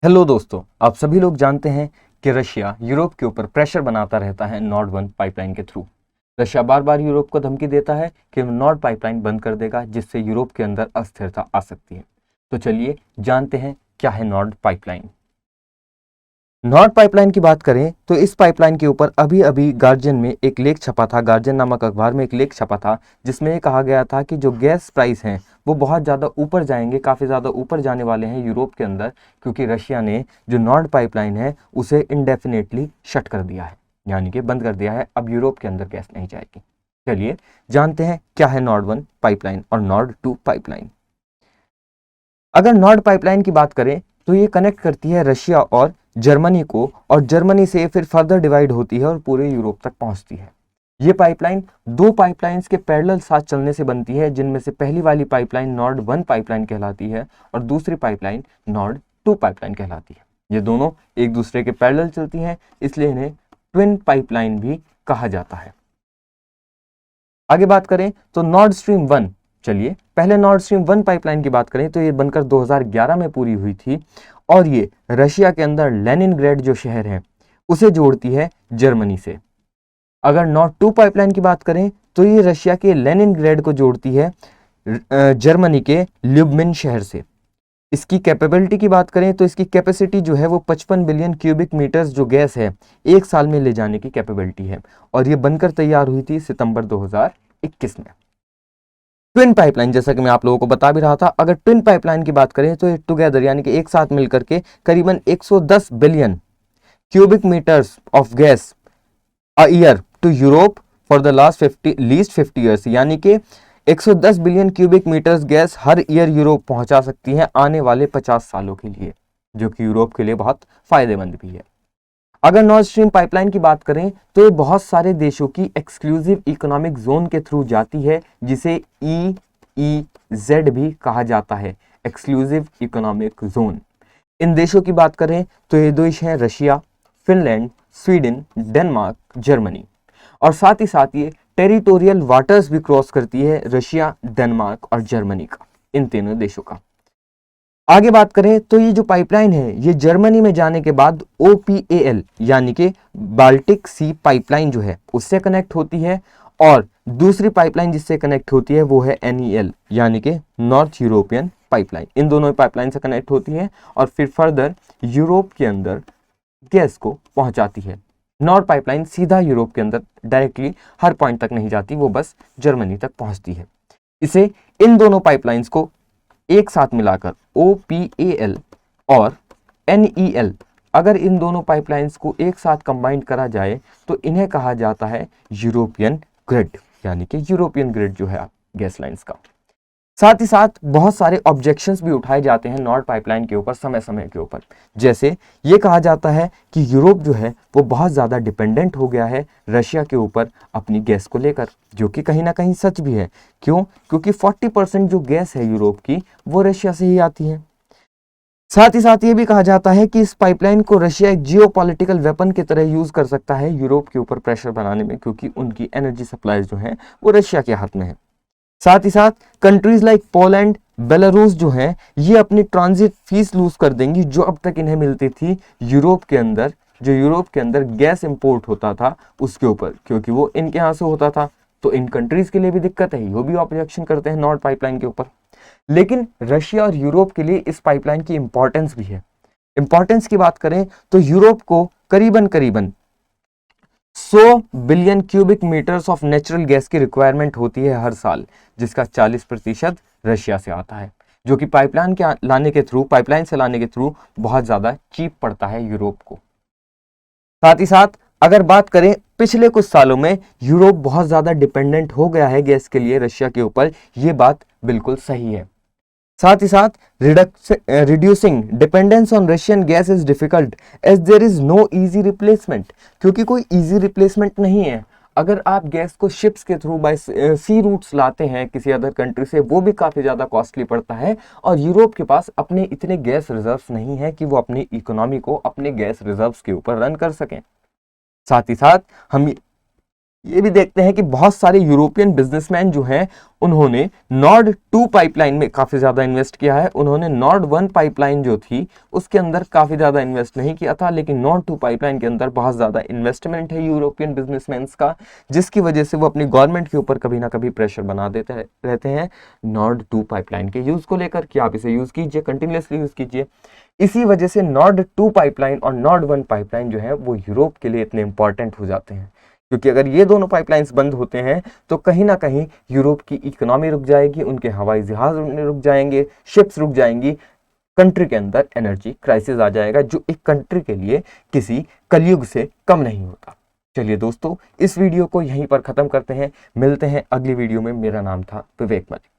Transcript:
Hello दोस्तों, आप सभी लोग जानते हैं कि रशिया यूरोप के ऊपर प्रेशर बनाता रहता है नॉर्ड वन पाइपलाइन के थ्रू। रशिया बार बार यूरोप को धमकी देता है कि नॉर्ड पाइपलाइन बंद कर देगा, जिससे यूरोप के अंदर अस्थिरता आ सकती है। तो चलिए जानते हैं क्या है नॉर्ड पाइपलाइन। नॉर्ड पाइपलाइन की बात करें तो इस पाइपलाइन के ऊपर अभी अभी गार्जियन में एक लेख छपा था, गार्जियन नामक अखबार में एक लेख छपा था, जिसमें ये कहा गया था कि जो गैस प्राइस हैं वो बहुत ज़्यादा ऊपर जाएंगे, काफ़ी ज़्यादा ऊपर जाने वाले हैं यूरोप के अंदर, क्योंकि रशिया ने जो नॉर्ड पाइपलाइन है उसे इंडेफिनेटली शट कर दिया है, यानी कि बंद कर दिया है। अब यूरोप के अंदर गैस नहीं जाएगी। चलिए जानते हैं क्या है नॉर्ड वन पाइपलाइन और नॉर्ड टू पाइपलाइन। अगर नॉर्ड पाइपलाइन की बात करें तो ये कनेक्ट करती है रशिया और जर्मनी को, और जर्मनी से फिर फर्दर डिवाइड होती है और पूरे यूरोप तक पहुंचती है। ये पाइपलाइन दो पाइपलाइंस के पैरेलल साथ चलने से बनती है, जिनमें से पहली वाली पाइपलाइन नॉर्ड वन पाइपलाइन कहलाती है और दूसरी पाइपलाइन नॉर्ड टू पाइपलाइन कहलाती है। ये दोनों एक दूसरे के पैरेलल चलती हैं, इसलिए इन्हें ट्विन पाइपलाइन भी कहा जाता है। आगे बात करें तो नॉर्ड स्ट्रीम वन, चलिए पहले नॉर्ड स्ट्रीम वन पाइपलाइन की बात करें तो ये बनकर 2011 में पूरी हुई थी, और ये रशिया के अंदर लेनिनग्रेड जो शहर है उसे जोड़ती है जर्मनी से। अगर नॉर्ड टू पाइपलाइन की बात करें तो ये रशिया के लेनिनग्रेड को जोड़ती है जर्मनी के ल्यूब्मिन शहर से। इसकी कैपेबिलिटी की बात करें तो इसकी कैपेसिटी जो है वो 55 बिलियन क्यूबिक मीटर्स जो गैस है एक साल में ले जाने की कैपेबिलिटी है, और ये बनकर तैयार हुई थी सितंबर 2021 में। ट्विन पाइपलाइन, जैसा कि मैं आप लोगों को बता भी रहा था, अगर ट्विन पाइपलाइन की बात करें तो ये टुगेदर यानी कि एक साथ मिलकर के करीबन 110 billion cubic metres of gas a year to Europe for the least 50 years, यानी कि 110 बिलियन क्यूबिक मीटर्स गैस हर ईयर यूरोप पहुंचा सकती है आने वाले 50 सालों के लिए, जो कि यूरोप के लिए बहुत फायदेमंद भी है। अगर नॉर्थ स्ट्रीम पाइपलाइन की बात करें तो ये बहुत सारे देशों की एक्सक्लूसिव इकोनॉमिक जोन के थ्रू जाती है, जिसे EEZ भी कहा जाता है, एक्सक्लूसिव इकोनॉमिक जोन। इन देशों की बात करें तो ये देश हैं Russia, Finland, Sweden, Denmark, Germany, और साथ ही साथ ये टेरिटोरियल वाटर्स भी क्रॉस करती है रशिया, डेनमार्क और जर्मनी का, इन तीनों देशों का। आगे बात करें तो ये जो पाइपलाइन है ये जर्मनी में जाने के बाद OPAL यानी कि बाल्टिक सी पाइपलाइन जो है उससे कनेक्ट होती है, और दूसरी पाइपलाइन जिससे कनेक्ट होती है वो है NEL यानी कि नॉर्थ यूरोपियन पाइपलाइन। इन दोनों पाइपलाइन से कनेक्ट होती है और फिर फर्दर यूरोप के अंदर गैस को पहुंचाती है। नॉर्थ पाइपलाइन सीधा यूरोप के अंदर डायरेक्टली हर पॉइंट तक नहीं जाती, वो बस जर्मनी तक पहुंचती है। इसे इन दोनों पाइपलाइंस को एक साथ मिलाकर OPAL और NEL, अगर इन दोनों पाइपलाइंस को एक साथ कंबाइन करा जाए तो इन्हें कहा जाता है यूरोपियन ग्रिड, यानी कि यूरोपियन ग्रिड जो है गैस लाइंस का। साथ ही साथ बहुत सारे ऑब्जेक्शंस भी उठाए जाते हैं नॉर्ड पाइपलाइन के ऊपर समय समय के ऊपर, जैसे ये कहा जाता है कि यूरोप जो है वो बहुत ज़्यादा डिपेंडेंट हो गया है रशिया के ऊपर अपनी गैस को लेकर, जो कि कहीं ना कहीं सच भी है। क्यों? क्योंकि 40% जो गैस है यूरोप की वो रशिया से ही आती है। साथ ही साथ ये भी कहा जाता है कि इस पाइपलाइन को रशिया एक जियोपॉलिटिकल वेपन की तरह यूज कर सकता है यूरोप के ऊपर प्रेशर बनाने में, क्योंकि उनकी एनर्जी सप्लाईज जो है वो रशिया के हाथ में है। साथ ही साथ कंट्रीज लाइक पोलैंड, बेलारूस जो हैं ये अपनी ट्रांजिट फीस लूज कर देंगी, जो अब तक इन्हें मिलती थी यूरोप के अंदर, जो यूरोप के अंदर गैस इंपोर्ट होता था उसके ऊपर, क्योंकि वो इनके यहाँ से होता था। तो इन कंट्रीज के लिए भी दिक्कत है, वो भी ऑब्जेक्शन करते हैं नॉर्थ पाइपलाइन के ऊपर। लेकिन रशिया और यूरोप के लिए इस पाइपलाइन की इंपॉर्टेंस भी है। इंपॉर्टेंस की बात करें तो यूरोप को करीबन करीबन 100 billion cubic metres of natural gas की रिक्वायरमेंट होती है हर साल, जिसका 40% रशिया से आता है, जो कि पाइपलाइन से लाने के थ्रू बहुत ज्यादा चीप पड़ता है यूरोप को। साथ ही साथ अगर बात करें पिछले कुछ सालों में यूरोप बहुत ज्यादा डिपेंडेंट हो गया है गैस के लिए रशिया के ऊपर, ये बात बिल्कुल सही है। साथ ही साथ reducing dependence on Russian gas is difficult as there is no easy replacement, क्योंकि कोई इजी रिप्लेसमेंट नहीं है। अगर आप गैस को शिप्स के थ्रू बाय सी रूट्स लाते हैं किसी अदर कंट्री से, वो भी काफ़ी ज़्यादा कॉस्टली पड़ता है, और यूरोप के पास अपने इतने गैस रिजर्व्स नहीं है कि वो अपनी इकोनॉमी को अपने गैस रिजर्व्स के ऊपर रन कर सकें। साथ ही साथ हम ये भी देखते हैं कि बहुत सारे यूरोपियन बिजनेसमैन जो हैं उन्होंने नॉर्ड 2 पाइपलाइन में काफी ज्यादा इन्वेस्ट किया है। उन्होंने नॉर्ड 1 पाइपलाइन जो थी उसके अंदर काफी ज्यादा इन्वेस्ट नहीं किया था, लेकिन नॉर्ड 2 पाइपलाइन के अंदर बहुत ज्यादा इन्वेस्टमेंट है यूरोपियन बिजनेसमैन का, जिसकी वजह से वो अपनी गवर्नमेंट के ऊपर कभी ना कभी प्रेशर बना देते रहते हैं नॉर्ड 2 पाइपलाइन के यूज को लेकर कि आप इसे यूज कीजिए, कंटिन्यूसली यूज कीजिए। इसी वजह से नॉर्ड 2 पाइपलाइन और नॉर्ड 1 पाइपलाइन जो है वो यूरोप के लिए इतने इंपॉर्टेंट हो जाते हैं, क्योंकि अगर ये दोनों पाइपलाइंस बंद होते हैं तो कहीं ना कहीं यूरोप की इकोनॉमी रुक जाएगी, उनके हवाई जहाज रुक जाएंगे, शिप्स रुक जाएंगी, कंट्री के अंदर एनर्जी क्राइसिस आ जाएगा, जो एक कंट्री के लिए किसी कलयुग से कम नहीं होता। चलिए दोस्तों, इस वीडियो को यहीं पर खत्म करते हैं, मिलते हैं अगली वीडियो में। मेरा नाम था विवेक मलिक।